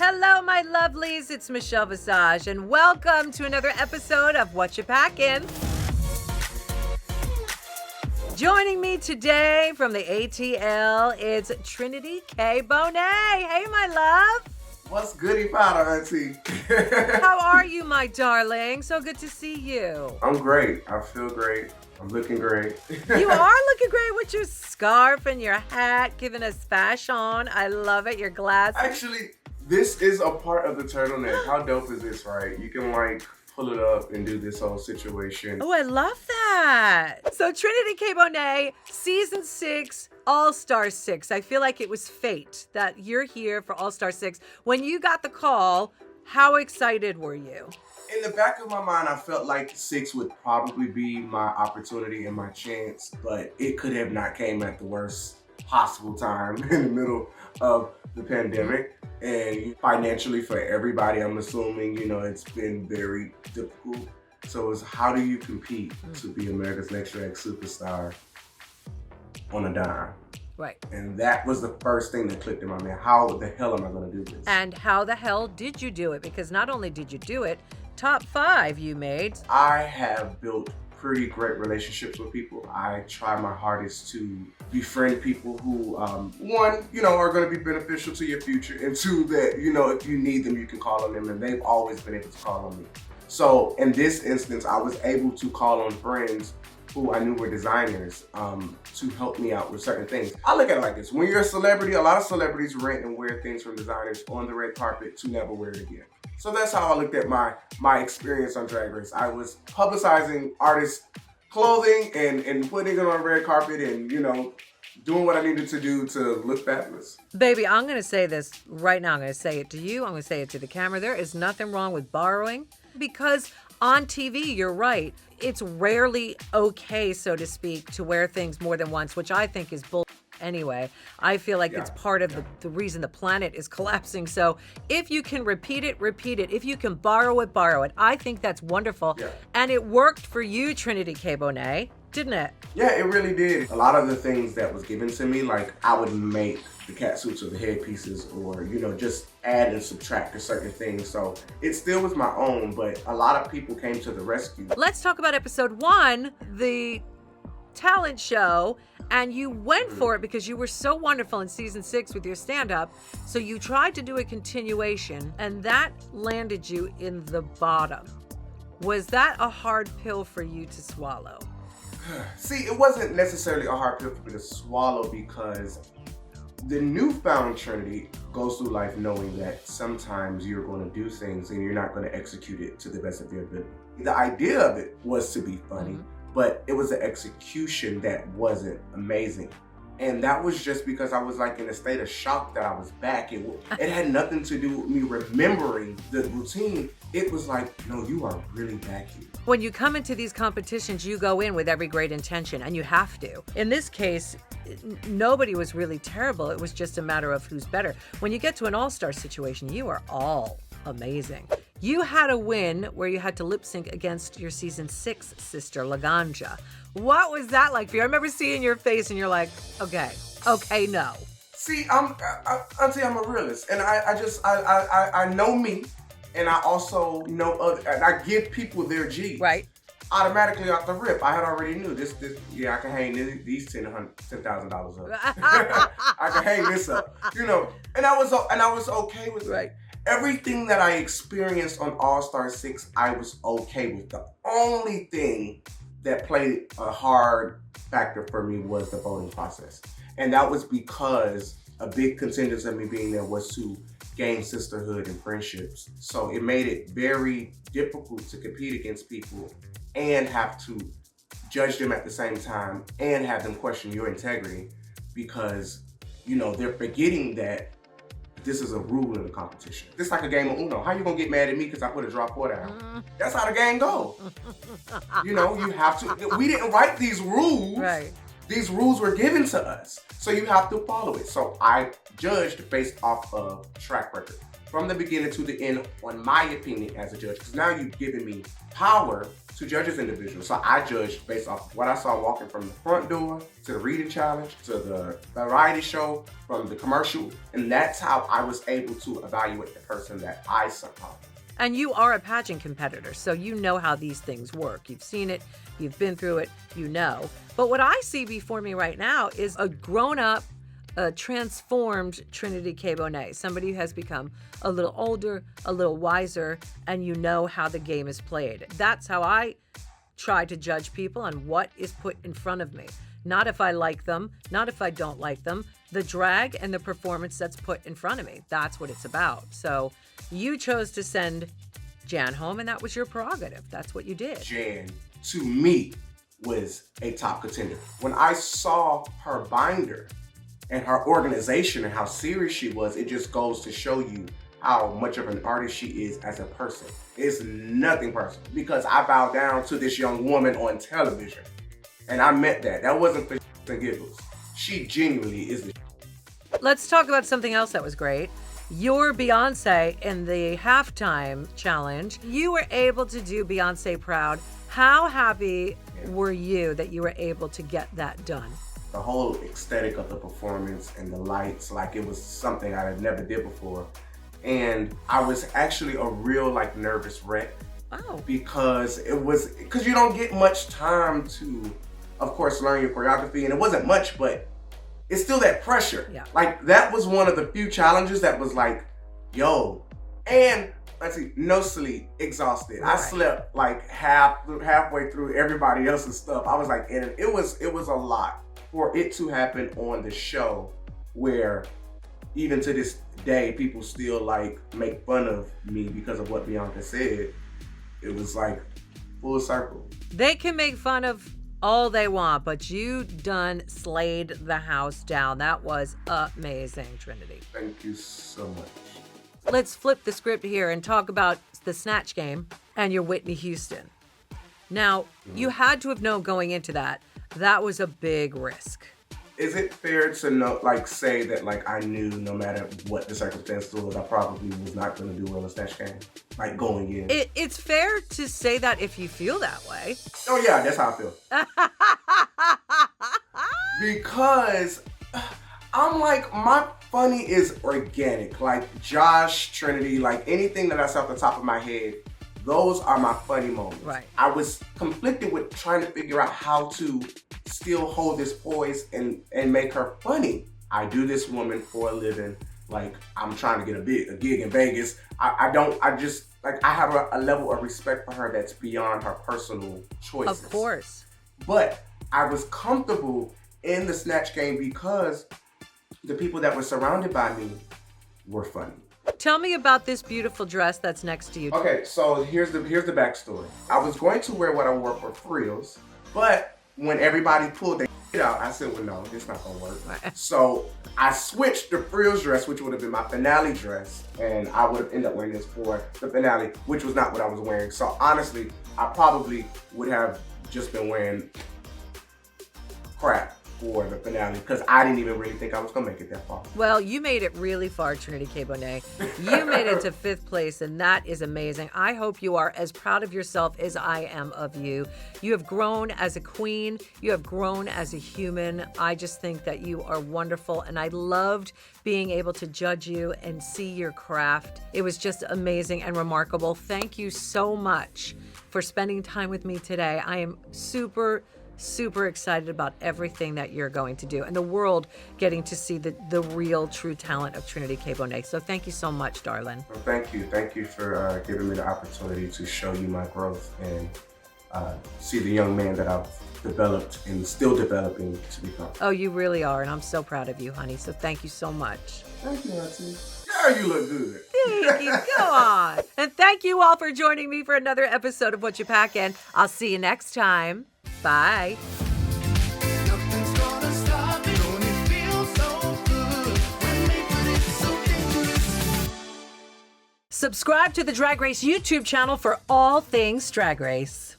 Hello, my lovelies. It's Michelle Visage, and welcome to another episode of Whatcha, Packin. Joining me today from the ATL, it's Trinity Cabonet. Hey, my love. What's goody powder, auntie? How are you, my darling? So good to see you. I'm great. I feel great. I'm looking great. You are looking great with your scarf and your hat, giving us fashion. I love it. Your glasses. Actually, this is a part of the turtleneck. How dope is this, right? You can pull it up and do this whole situation. Oh, I love that. So Trinity Cabonet, season 6, All-Star 6. I feel like it was fate that you're here for All-Star 6. When you got the call, how excited were you? In the back of my mind, I felt like 6 would probably be my opportunity and my chance, but it could have not came at the worst possible time in the middle of the pandemic. And financially for everybody, I'm assuming, it's been very difficult. So it's how do you compete to be America's Next Drag Superstar on a dime? Right. And that was the first thing that clicked in my mind. How the hell am I going to do this? And how the hell did you do it? Because not only did you do it, top 5 you made. I have built pretty great relationships with people. I try my hardest to befriend people who, one, are going to be beneficial to your future, and two, that, if you need them, you can call on them, and they've always been able to call on me. So in this instance, I was able to call on friends who I knew were designers to help me out with certain things. I look at it like this. When you're a celebrity, a lot of celebrities rent and wear things from designers on the red carpet to never wear it again. So that's how I looked at my experience on Drag Race. I was publicizing artists' clothing and putting it on the red carpet and, doing what I needed to do to look fabulous. Baby, I'm going to say this right now. I'm going to say it to you. I'm going to say it to the camera. There is nothing wrong with borrowing because on TV, you're right. It's rarely okay, so to speak, to wear things more than once, which I think is bull. Anyway, I feel like it's part of the reason the planet is collapsing. So if you can repeat it, repeat it. If you can borrow it, borrow it. I think that's wonderful. Yeah. And it worked for you, Trinity Cabonet, didn't it? Yeah, it really did. A lot of the things that was given to me, like I would make the catsuits or the headpieces or, just add and subtract to certain things. So it still was my own, but a lot of people came to the rescue. Let's talk about episode 1, the talent show. And you went for it because you were so wonderful in season 6 with your stand-up. So you tried to do a continuation, and that landed you in the bottom. Was that a hard pill for you to swallow? See, it wasn't necessarily a hard pill for me to swallow because the newfound Trinity goes through life knowing that sometimes you're going to do things and you're not going to execute it to the best of your ability. The idea of it was to be funny. But it was the execution that wasn't amazing. And that was just because I was in a state of shock that I was back. It had nothing to do with me remembering the routine. It was no, you are really back here. When you come into these competitions, you go in with every great intention, and you have to. In this case, nobody was really terrible. It was just a matter of who's better. When you get to an all-star situation, you are all amazing. You had a win where you had to lip sync against your season 6 sister, Laganja. What was that like for you? I remember seeing your face and you're like, okay, no. See, Auntie, I'm a realist, and I know me, and I also know other, and I give people their G. Right. Automatically off the rip, I had already knew this. Yeah, I can hang these $10,000 up. I can hang this up, and I was okay with it. Right. Everything that I experienced on All-Star 6, I was okay with. The only thing that played a hard factor for me was the voting process. And that was because a big contingent of me being there was to gain sisterhood and friendships. So it made it very difficult to compete against people and have to judge them at the same time and have them question your integrity because, they're forgetting that this is a rule in the competition. This is like a game of Uno. How you gonna get mad at me because I put a drop 4 down? That's how the game goes. You have to. We didn't write these rules. Right. These rules were given to us, so you have to follow it. So I judged based off of track record from the beginning to the end, on my opinion as a judge. Because now you've given me power to judge this individual. So I judged based off what I saw walking from the front door to the reading challenge to the variety show, from the commercial, and that's how I was able to evaluate the person that I saw. And you are a pageant competitor, so you know how these things work. You've seen it, you've been through it, you know. But what I see before me right now is a grown-up, transformed Trinity Cabonet, somebody who has become a little older, a little wiser, and you know how the game is played. That's how I try to judge people on what is put in front of me. Not if I like them, not if I don't like them, the drag and the performance that's put in front of me. That's what it's about. So you chose to send Jan home, and that was your prerogative. That's what you did. Jan, to me, was a top contender. When I saw her binder and her organization and how serious she was, it just goes to show you how much of an artist she is as a person. It's nothing personal, because I bow down to this young woman on television. And I meant that. That wasn't for and giggles. She genuinely is the. Let's talk about something else that was great. Your Beyonce in the halftime challenge. You were able to do Beyonce proud. How happy were you that you were able to get that done? The whole aesthetic of the performance and the lights, like it was something I had never did before. And I was actually a real nervous wreck. Oh. Because you don't get much time to, of course, learn your choreography. And it wasn't much, but it's still that pressure. Yeah. That was one of the few challenges that was yo. And let's see, no sleep, exhausted. Right. I slept halfway through everybody else's stuff. I was it was a lot for it to happen on the show, where even to this day, people still make fun of me because of what Bianca said. It was full circle. They can make fun of all they want, but you done slayed the house down. That was amazing, Trinity. Thank you so much. Let's flip the script here and talk about the Snatch Game and your Whitney Houston. Now, you had to have known going into that was a big risk. Is it fair to know, say that I knew no matter what the circumstances was, I probably was not going to do well in Snatch Game, going in? It's fair to say that if you feel that way. Oh yeah, that's how I feel. Because I'm my funny is organic. Josh, Trinity, anything that I saw off the top of my head, those are my funny moments. Right. I was conflicted with trying to figure out how to still hold this poise and make her funny. I do this woman for a living. I'm trying to get a gig in Vegas. I have a level of respect for her that's beyond her personal choices. Of course. But I was comfortable in the Snatch Game because the people that were surrounded by me were funny. Tell me about this beautiful dress that's next to you. Okay, so here's the backstory. I was going to wear what I wore for frills, but when everybody pulled their out, I said, well, no, it's not gonna work. So I switched the frills dress, which would have been my finale dress, and I would have ended up wearing this for the finale, which was not what I was wearing. So honestly, I probably would have just been wearing crap for the finale, because I didn't even really think I was gonna make it that far. Well, you made it really far, Trinity Cabonet. You made it to 5th place, and that is amazing. I hope you are as proud of yourself as I am of you. You have grown as a queen. You have grown as a human. I just think that you are wonderful, and I loved being able to judge you and see your craft. It was just amazing and remarkable. Thank you so much for spending time with me today. I am super excited about everything that you're going to do and the world getting to see the real true talent of Trinity Cabonet. So thank you so much, darling. Well, thank you for giving me the opportunity to show you my growth and see the young man that I've developed and still developing to become. Oh, you really are, and I'm so proud of you, honey. So thank you so much. Thank you, Auntie. Girl, you look good. Thank you. Go on. And thank you all for joining me for another episode of Whatcha, Packin. I'll see you next time. Bye. Subscribe to the Drag Race YouTube channel for all things Drag Race.